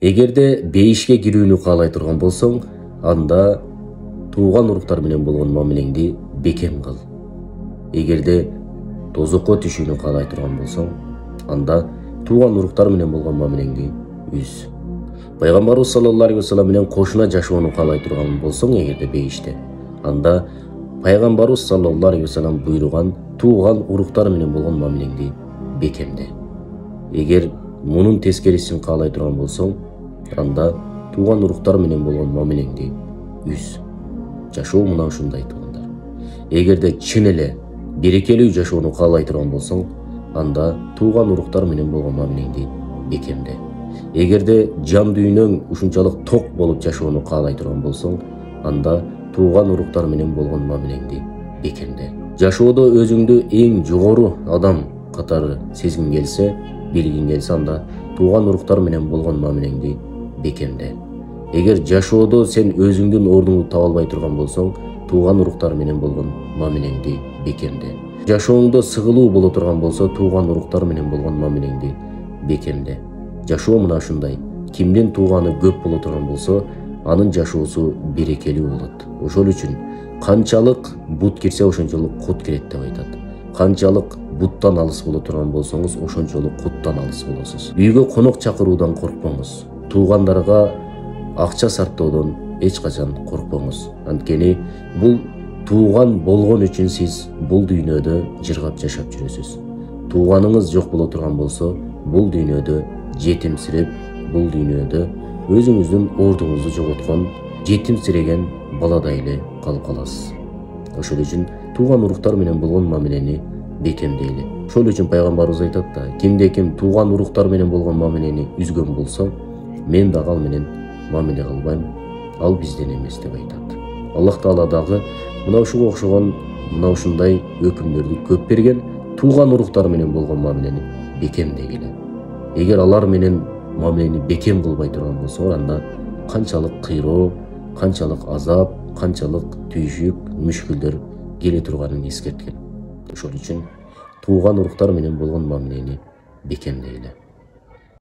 Эгерде бейишке кирүүнү каалай турган болсоң, анда тууган уруктар менен болгон мамилеңди бекем кыл. Эгерде тозокко түшүүнү каалай турган болсоң, анда тууган уруктар менен болгон мамилеңди үз. Пайгамбарыбыз саллаллаху алейхи вассалам менен кошуна жашоону каалай турган болсоң, эгерде бейиште, анда Пайгамбарыбыз саллаллаху алейхи вассалам буйруган тууган уруктар менен болгон мамилеңди бекемде. Эгер мунун тескерисин каалай турган болсоң, анда тууган уруктар менен болгон мамилеңди үз. Жашоо мына ушундай туугандар. Эгерде чын эле берекелүү жашоону каалай турган болсоң, анда тууган уруктар менен болгон мамилеңди бекемде. Эгерде жан дүйнөң ушунчалык ток болуп жашоону каалай турган болсоң, анда тууган уруктар менен болгон мамилеңди бекемде. Жашоодо өзүңдү эң жогору адам катары сезгиң келсе, билгиң келсе, анда тууган уруктар менен болгон мамилеңди бекемде. Эгер жашоодо сен өзүңдүн ордуңду таба албай турган болсоң, тууган уруктар менен болгон мамилеңди бекемде. Жашооңдо сыгылуу боло турган болсо, тууган уруктар менен болгон мамилеңди бекемде. Жашоо мына ушундай. Кимдин тууганы көп боло турган болсо, анын жашоосу берекелүү болот. Ошол үчүн канчалык бут кирсе, ошончолук кут кирет деп айтат. Канчалык буттан алыс боло турган болсоңуз, ошончолук куттан алыс болосуз. Үйгө конок чакыруудан коркпоңуз. Туугандарга акча сарптоодон эч качан коркпоңуз. Анткени бул тууган болгон үчүн сиз бул дүйнөдө жыргап жашап жүрөсүз. Тууганыңыз жок боло турган болсо, бул дүйнөдө жетимсиреп, бул дүйнөдө өзүңүздүн ордуңузду жоготкон, жетимсиреген баладай эле калып каласыз. Ошол үчүн тууган уруктар менен болгон мамилени бекемдейли. Ошол үчүн пайгамбарыбыз айтат да, кимде ким тууган уруктар менен болгон мамилени үзгөн болсо, мен дагы ал менен мамиле кылбайм, ал бизден эмес деп айтат. Аллах Таала дагы мына ушуга окшогон, мына ушундай өкүмдөрдү көп берген, тууган уруктар менен болгон мамилени бекемдегиле. Эгер алар менен мамилени бекем кылбай турган болсо, анда канчалык кыйроо, канчалык азап, канчалык түйшүк, мүшкүлдөр келе турганын эскерткен. Ошол үчүн тууган уруктар менен болгон мамилени бекемдейле.